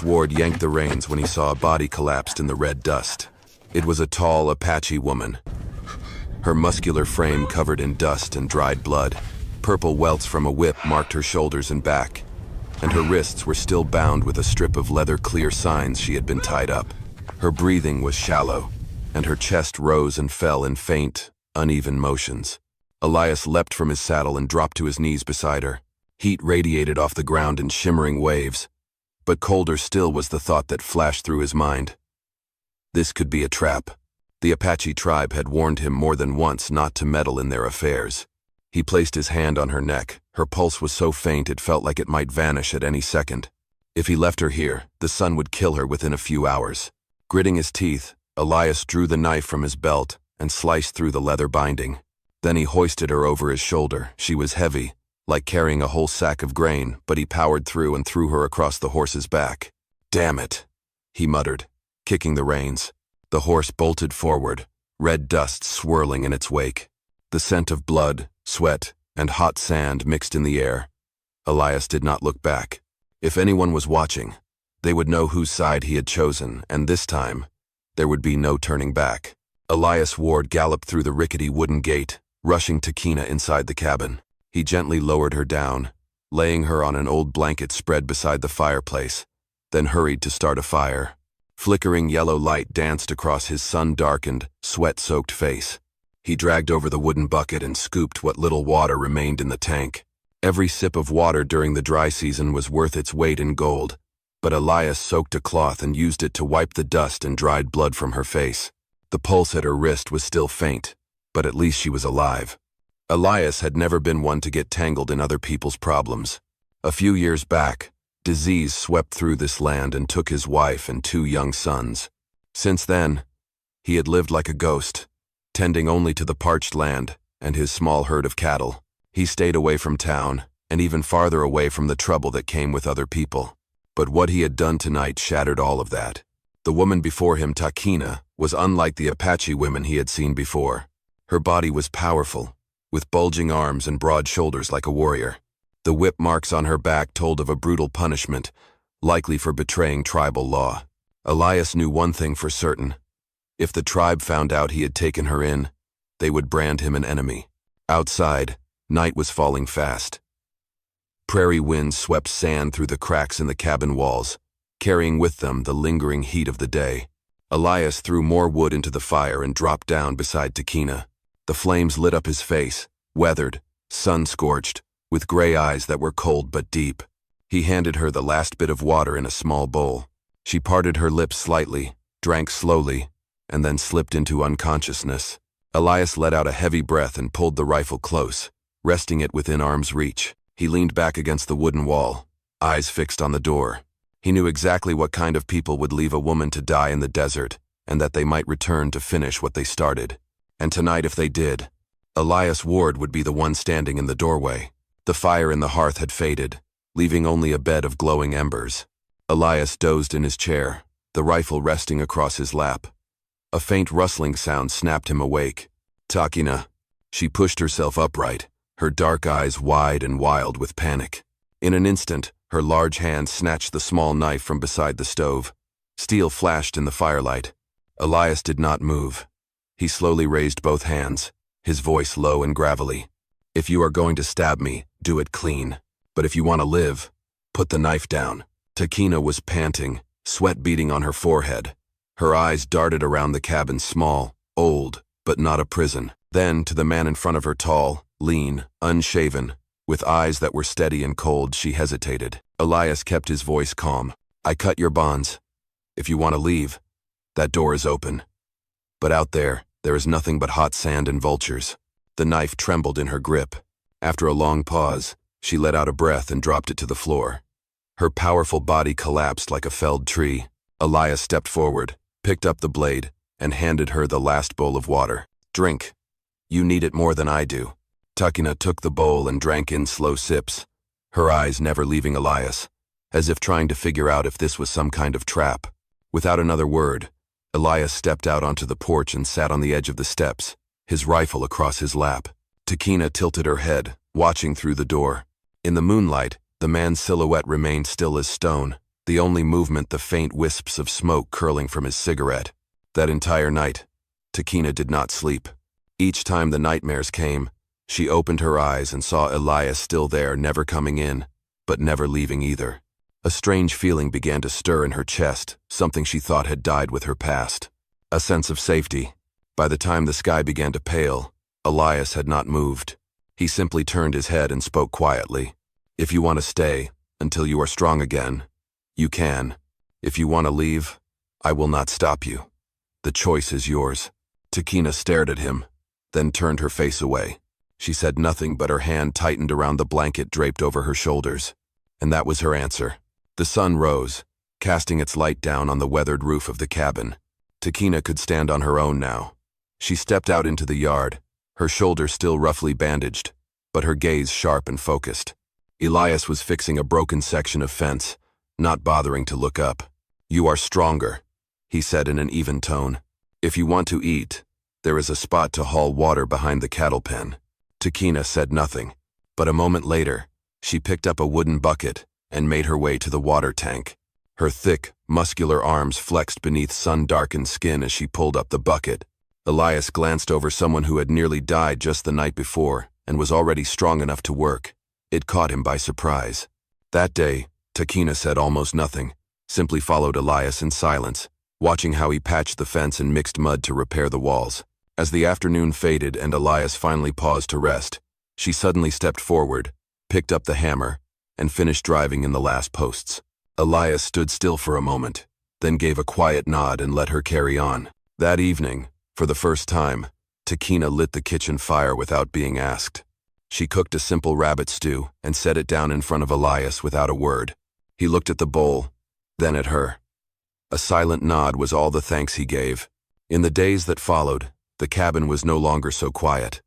Ward yanked the reins when he saw a body collapsed in the red dust. It was a tall Apache woman, her muscular frame covered in dust and dried blood. Purple welts from a whip marked her shoulders and back, and her wrists were still bound with a strip of leather clear signs she had been tied up. Her breathing was shallow, and her chest rose and fell in faint, uneven motions. Elias leapt from his saddle and dropped to his knees beside her. Heat radiated off the ground in shimmering waves, but colder still was the thought that flashed through his mind. This could be a trap. The Apache tribe had warned him more than once not to meddle in their affairs. He placed his hand on her neck. Her pulse was so faint it felt like it might vanish at any second. If he left her here, the sun would kill her within a few hours. Gritting his teeth, Elias drew the knife from his belt and sliced through the leather binding. Then he hoisted her over his shoulder. She was heavy, like carrying a whole sack of grain, but he powered through and threw her across the horse's back. "Damn it," he muttered, kicking the reins. The horse bolted forward, red dust swirling in its wake. The scent of blood, sweat, and hot sand mixed in the air. Elias did not look back. If anyone was watching, they would know whose side he had chosen, and this time, there would be no turning back. Elias Ward galloped through the rickety wooden gate, rushing Takina inside the cabin. He gently lowered her down, laying her on an old blanket spread beside the fireplace, then hurried to start a fire. Flickering yellow light danced across his sun-darkened, sweat-soaked face. He dragged over the wooden bucket and scooped what little water remained in the tank. Every sip of water during the dry season was worth its weight in gold, but Elias soaked a cloth and used it to wipe the dust and dried blood from her face. The pulse at her wrist was still faint, but at least she was alive. Elias had never been one to get tangled in other people's problems. A few years back, disease swept through this land and took his wife and 2 young sons. Since then, he had lived like a ghost, tending only to the parched land and his small herd of cattle. He stayed away from town, and even farther away from the trouble that came with other people. But what he had done tonight shattered all of that. The woman before him, Takina, was unlike the Apache women he had seen before. Her body was powerful, with bulging arms and broad shoulders like a warrior. The whip marks on her back told of a brutal punishment, likely for betraying tribal law. Elias knew one thing for certain. If the tribe found out he had taken her in, they would brand him an enemy. Outside, night was falling fast. Prairie winds swept sand through the cracks in the cabin walls, carrying with them the lingering heat of the day. Elias threw more wood into the fire and dropped down beside Takina. The flames lit up his face, weathered, sun-scorched, with gray eyes that were cold but deep. He handed her the last bit of water in a small bowl. She parted her lips slightly, drank slowly, and then slipped into unconsciousness. Elias let out a heavy breath and pulled the rifle close, resting it within arm's reach. He leaned back against the wooden wall, eyes fixed on the door. He knew exactly what kind of people would leave a woman to die in the desert, and that they might return to finish what they started. And tonight, if they did, Elias Ward would be the one standing in the doorway. The fire in the hearth had faded, leaving only a bed of glowing embers. Elias dozed in his chair, the rifle resting across his lap. A faint rustling sound snapped him awake. "Takina." She pushed herself upright, her dark eyes wide and wild with panic. In an instant, her large hand snatched the small knife from beside the stove. Steel flashed in the firelight. Elias did not move. He slowly raised both hands, his voice low and gravelly. "If you are going to stab me, do it clean. But if you want to live, put the knife down." Takina was panting, sweat beading on her forehead. Her eyes darted around the cabin, small, old, but not a prison. Then to the man in front of her, tall, lean, unshaven, with eyes that were steady and cold, she hesitated. Elias kept his voice calm. "I cut your bonds. If you want to leave, that door is open. But out there is nothing but hot sand and vultures." The knife trembled in her grip. After a long pause, she let out a breath and dropped it to the floor. Her powerful body collapsed like a felled tree. Elias stepped forward, picked up the blade, and handed her the last bowl of water. "Drink. You need it more than I do." Takina took the bowl and drank in slow sips, her eyes never leaving Elias, as if trying to figure out if this was some kind of trap. Without another word, Elias stepped out onto the porch and sat on the edge of the steps, his rifle across his lap. Takina tilted her head, watching through the door. In the moonlight, the man's silhouette remained still as stone, the only movement the faint wisps of smoke curling from his cigarette. That entire night, Takina did not sleep. Each time the nightmares came, she opened her eyes and saw Elias still there, never coming in, but never leaving either. A strange feeling began to stir in her chest, something she thought had died with her past. A sense of safety. By the time the sky began to pale, Elias had not moved. He simply turned his head and spoke quietly. "If you want to stay, until you are strong again, you can. If you want to leave, I will not stop you. The choice is yours." Takina stared at him, then turned her face away. She said nothing, but her hand tightened around the blanket draped over her shoulders. And that was her answer. The sun rose, casting its light down on the weathered roof of the cabin. Takina could stand on her own now. She stepped out into the yard, her shoulders still roughly bandaged, but her gaze sharp and focused. Elias was fixing a broken section of fence, not bothering to look up. "You are stronger," he said in an even tone. "If you want to eat, there is a spot to haul water behind the cattle pen." Takina said nothing, but a moment later, she picked up a wooden bucket and made her way to the water tank. Her thick, muscular arms flexed beneath sun-darkened skin as she pulled up the bucket. Elias glanced over someone who had nearly died just the night before and was already strong enough to work. It caught him by surprise. That day, Takina said almost nothing, simply followed Elias in silence, watching how he patched the fence and mixed mud to repair the walls. As the afternoon faded and Elias finally paused to rest, she suddenly stepped forward, picked up the hammer, and finished driving in the last posts. Elias stood still for a moment, then gave a quiet nod and let her carry on. That evening, for the first time, Takina lit the kitchen fire without being asked. She cooked a simple rabbit stew and set it down in front of Elias without a word. He looked at the bowl, then at her. A silent nod was all the thanks he gave. In the days that followed, the cabin was no longer so quiet.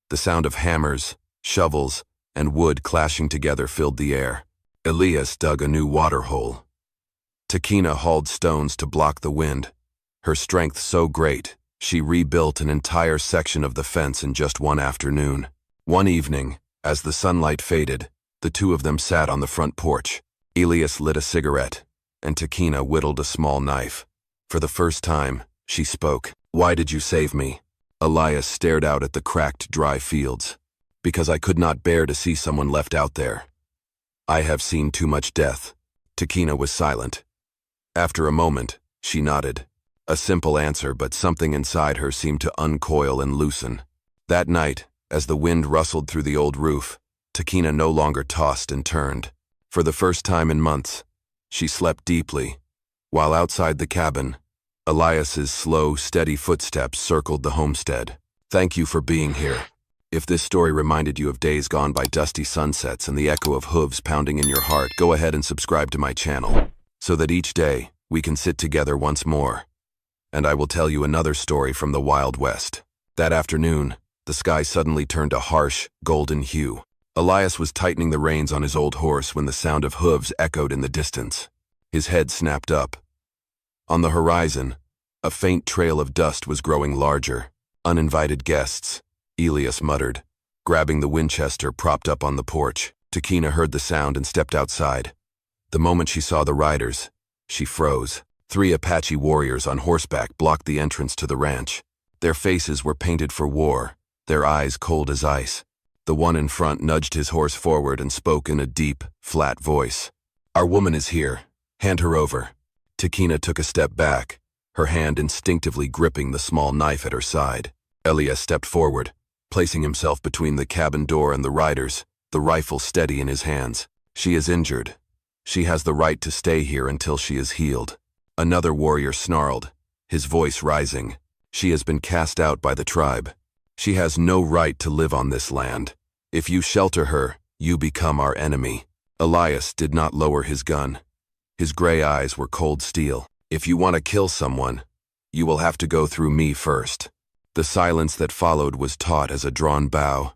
The sound of hammers, shovels, and wood clashing together filled the air. Elias dug a new water hole. Takina hauled stones to block the wind. Her strength so great, she rebuilt an entire section of the fence in just one afternoon. One evening, as the sunlight faded, the two of them sat on the front porch. Elias lit a cigarette, and Takina whittled a small knife. For the first time, she spoke. "Why did you save me?" Elias stared out at the cracked, dry fields. "Because I could not bear to see someone left out there. I have seen too much death." Takina was silent. After a moment, she nodded. A simple answer, but something inside her seemed to uncoil and loosen. That night, as the wind rustled through the old roof, Takina no longer tossed and turned. For the first time in months, she slept deeply, while outside the cabin, Elias's slow, steady footsteps circled the homestead. Thank you for being here. If this story reminded you of days gone by dusty sunsets and the echo of hooves pounding in your heart, go ahead and subscribe to my channel, so that each day we can sit together once more, and I will tell you another story from the Wild West. That afternoon, the sky suddenly turned a harsh, golden hue. Elias was tightening the reins on his old horse when the sound of hooves echoed in the distance. His head snapped up. On the horizon, a faint trail of dust was growing larger. "Uninvited guests," Elias muttered, grabbing the Winchester propped up on the porch. Takina heard the sound and stepped outside. The moment she saw the riders, she froze. 3 Apache warriors on horseback blocked the entrance to the ranch. Their faces were painted for war, their eyes cold as ice. The one in front nudged his horse forward and spoke in a deep, flat voice. "Our woman is here. Hand her over." Takina took a step back, her hand instinctively gripping the small knife at her side. Elias stepped forward, placing himself between the cabin door and the riders, the rifle steady in his hands. "She is injured. She has the right to stay here until she is healed." Another warrior snarled, his voice rising. "She has been cast out by the tribe. She has no right to live on this land. If you shelter her, you become our enemy." Elias did not lower his gun. His gray eyes were cold steel. "If you want to kill someone, you will have to go through me first." The silence that followed was taut as a drawn bow.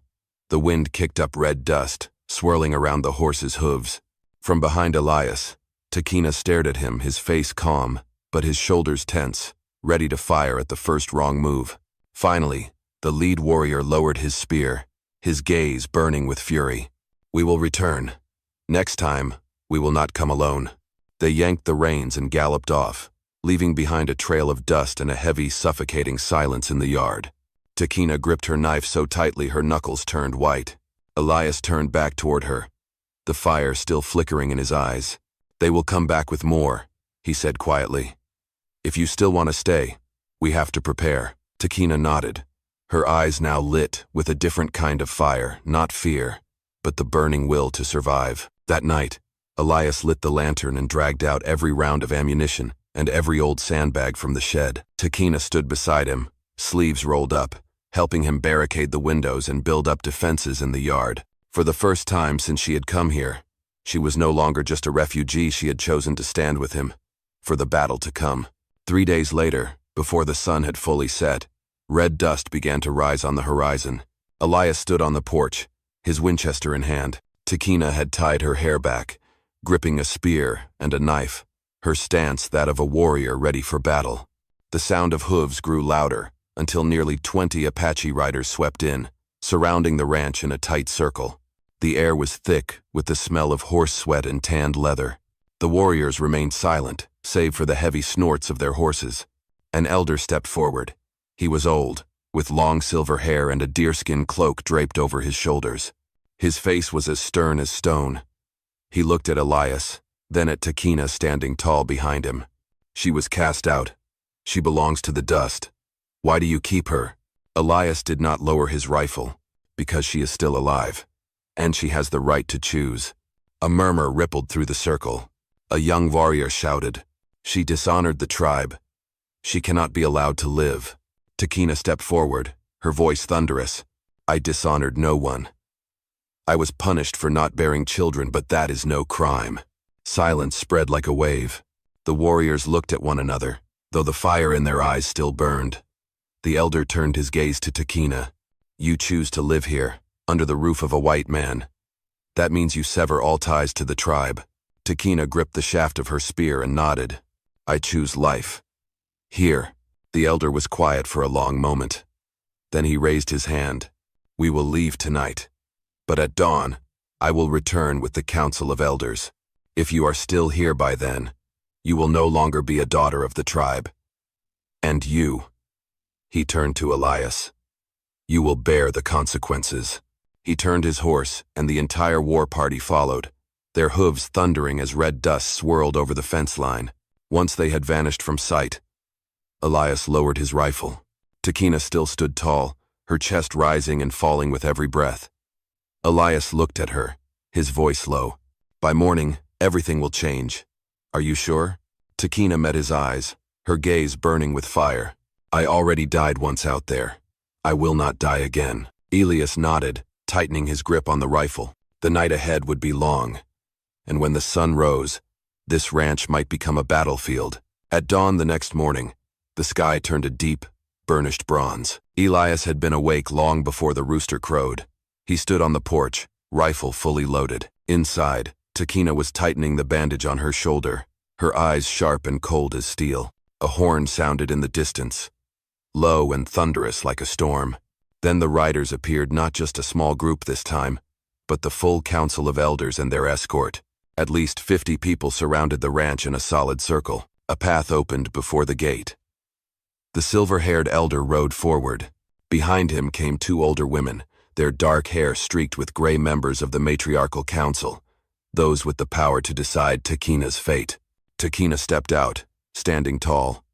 The wind kicked up red dust, swirling around the horse's hooves. From behind Elias, Takina stared at him, his face calm, but his shoulders tense, ready to fire at the first wrong move. Finally, the lead warrior lowered his spear, his gaze burning with fury. "We will return. Next time, we will not come alone." They yanked the reins and galloped off, leaving behind a trail of dust and a heavy, suffocating silence in the yard. Takina gripped her knife so tightly her knuckles turned white. Elias turned back toward her, the fire still flickering in his eyes. "They will come back with more," he said quietly. "If you still want to stay, we have to prepare." Takina nodded, her eyes now lit with a different kind of fire, not fear, but the burning will to survive. That night, Elias lit the lantern and dragged out every round of ammunition and every old sandbag from the shed. Takina stood beside him, sleeves rolled up, helping him barricade the windows and build up defenses in the yard. For the first time since she had come here, she was no longer just a refugee. She had chosen to stand with him for the battle to come. 3 days later, before the sun had fully set, red dust began to rise on the horizon. Elias stood on the porch, his Winchester in hand. Takina had tied her hair back, gripping a spear and a knife, her stance that of a warrior ready for battle. The sound of hooves grew louder until nearly 20 Apache riders swept in, surrounding the ranch in a tight circle. The air was thick with the smell of horse sweat and tanned leather. The warriors remained silent, save for the heavy snorts of their horses. An elder stepped forward. He was old, with long silver hair and a deerskin cloak draped over his shoulders. His face was as stern as stone. He looked at Elias, then at Takina standing tall behind him. "She was cast out. She belongs to the dust. Why do you keep her?" Elias did not lower his rifle, "Because she is still alive, and she has the right to choose." A murmur rippled through the circle. A young warrior shouted, "She dishonored the tribe. She cannot be allowed to live." Takina stepped forward, her voice thunderous. "I dishonored no one. I was punished for not bearing children, but that is no crime." Silence spread like a wave. The warriors looked at one another, though the fire in their eyes still burned. The elder turned his gaze to Takina. "You choose to live here, under the roof of a white man. That means you sever all ties to the tribe." Takina gripped the shaft of her spear and nodded. "I choose life. Here." The elder was quiet for a long moment. Then he raised his hand. "We will leave tonight. But at dawn, I will return with the Council of Elders. If you are still here by then, you will no longer be a daughter of the tribe. And you," he turned to Elias, "you will bear the consequences." He turned his horse, and the entire war party followed, their hooves thundering as red dust swirled over the fence line. Once they had vanished from sight, Elias lowered his rifle. Takina still stood tall, her chest rising and falling with every breath. Elias looked at her, his voice low. "By morning, everything will change. Are you sure?" Takina met his eyes, her gaze burning with fire. "I already died once out there. I will not die again." Elias nodded, tightening his grip on the rifle. The night ahead would be long, and when the sun rose, this ranch might become a battlefield. At dawn the next morning, the sky turned a deep, burnished bronze. Elias had been awake long before the rooster crowed. He stood on the porch, rifle fully loaded. Inside, Takina was tightening the bandage on her shoulder, her eyes sharp and cold as steel. A horn sounded in the distance, low and thunderous like a storm. Then the riders appeared, not just a small group this time, but the full council of elders and their escort. At least 50 people surrounded the ranch in a solid circle. A path opened before the gate. The silver-haired elder rode forward. Behind him came 2 older women, their dark hair streaked with gray, members of the matriarchal council, those with the power to decide Takina's fate. Takina stepped out, standing tall.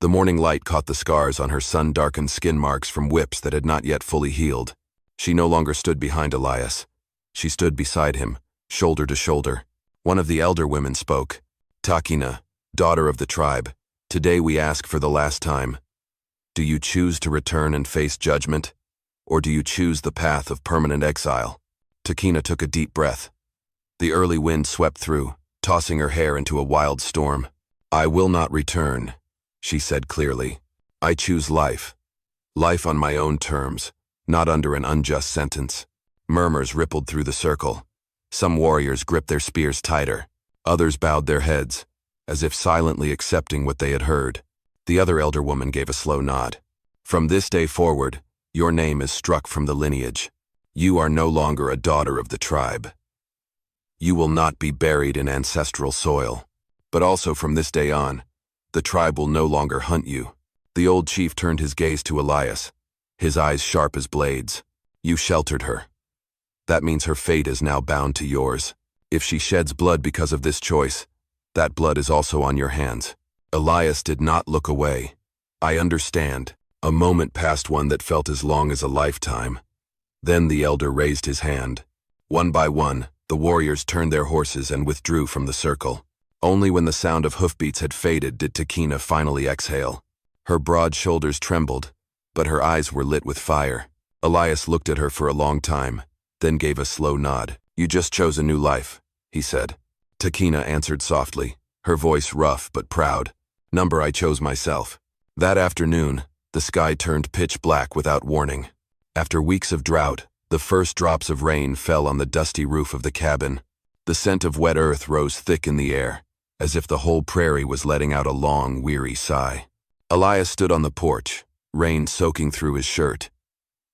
The morning light caught the scars on her sun-darkened skin marks from whips that had not yet fully healed. She no longer stood behind Elias. She stood beside him, shoulder to shoulder. One of the elder women spoke. "Takina, daughter of the tribe, today we ask for the last time. Do you choose to return and face judgment, or do you choose the path of permanent exile?" Takina took a deep breath. The early wind swept through, tossing her hair into a wild storm. "I will not return," she said clearly. "I choose life. Life on my own terms, not under an unjust sentence." Murmurs rippled through the circle. Some warriors gripped their spears tighter. Others bowed their heads, as if silently accepting what they had heard. The other elder woman gave a slow nod. "From this day forward, your name is struck from the lineage. You are no longer a daughter of the tribe. You will not be buried in ancestral soil. But also from this day on, the tribe will no longer hunt you. The old chief turned his gaze to Elias, his eyes sharp as blades. You sheltered her. That means her fate is now bound to yours. If she sheds blood because of this choice, that blood is also on your hands. Elias did not look away. I understand. A moment passed, one that felt as long as a lifetime. Then the elder raised his hand. One by one, the warriors turned their horses and withdrew from the circle. Only when the sound of hoofbeats had faded did Takina finally exhale. Her broad shoulders trembled, but her eyes were lit with fire. Elias looked at her for a long time, then gave a slow nod. You just chose a new life, he said. Takina answered softly, her voice rough but proud. Number I chose myself. That afternoon, the sky turned pitch black without warning. After weeks of drought, the first drops of rain fell on the dusty roof of the cabin. The scent of wet earth rose thick in the air, as if the whole prairie was letting out a long, weary sigh. Elias stood on the porch, rain soaking through his shirt.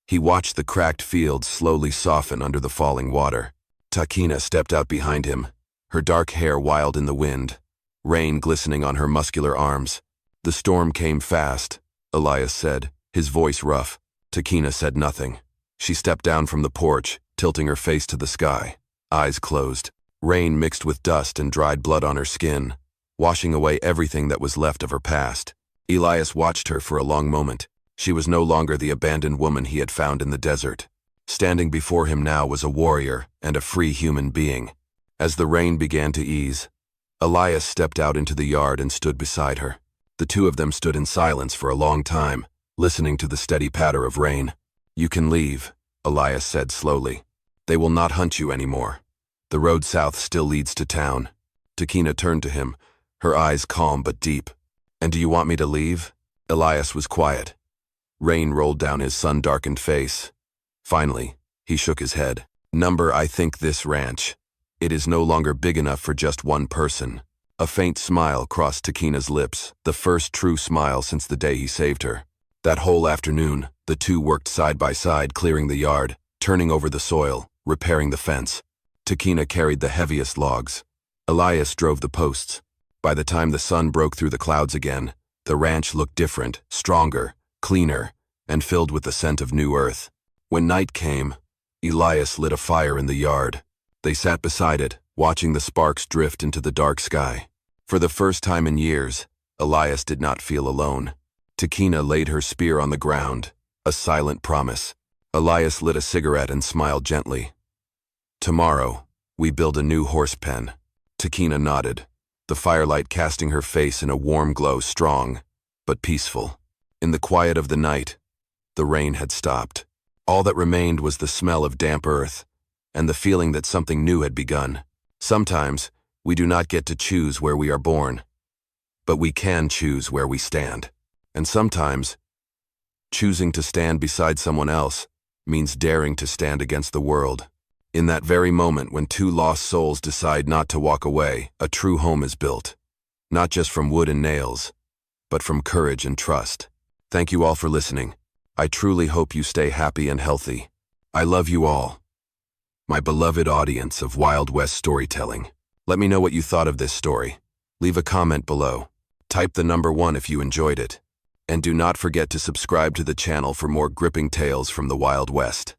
He watched the cracked fields slowly soften under the falling water. Takina stepped out behind him, her dark hair wild in the wind, rain glistening on her muscular arms. The storm came fast, Elias said, his voice rough. Takina said nothing. She stepped down from the porch, tilting her face to the sky, eyes closed. Rain mixed with dust and dried blood on her skin, washing away everything that was left of her past. Elias watched her for a long moment. She was no longer the abandoned woman he had found in the desert. Standing before him now was a warrior and a free human being. As the rain began to ease, Elias stepped out into the yard and stood beside her. The two of them stood in silence for a long time, listening to the steady patter of rain. You can leave, Elias said slowly. They will not hunt you anymore. The road south still leads to town. Takina turned to him, her eyes calm but deep. And do you want me to leave? Elias was quiet. Rain rolled down his sun-darkened face. Finally, he shook his head. Number I think this ranch. It is no longer big enough for just one person. A faint smile crossed Takina's lips, the first true smile since the day he saved her. That whole afternoon, the two worked side by side, clearing the yard, turning over the soil, repairing the fence. Takina carried the heaviest logs. Elias drove the posts. By the time the sun broke through the clouds again, the ranch looked different, stronger, cleaner, and filled with the scent of new earth. When night came, Elias lit a fire in the yard. They sat beside it, watching the sparks drift into the dark sky. For the first time in years, Elias did not feel alone. Takina laid her spear on the ground, a silent promise. Elias lit a cigarette and smiled gently. Tomorrow, we build a new horse pen. Takina nodded, the firelight casting her face in a warm glow, strong, but peaceful. In the quiet of the night, the rain had stopped. All that remained was the smell of damp earth, and the feeling that something new had begun. Sometimes, we do not get to choose where we are born, but we can choose where we stand. And sometimes, choosing to stand beside someone else means daring to stand against the world. In that very moment when two lost souls decide not to walk away, a true home is built. Not just from wood and nails, but from courage and trust. Thank you all for listening. I truly hope you stay happy and healthy. I love you all. My beloved audience of Wild West storytelling. Let me know what you thought of this story. Leave a comment below. Type the number 1 if you enjoyed it. And do not forget to subscribe to the channel for more gripping tales from the Wild West.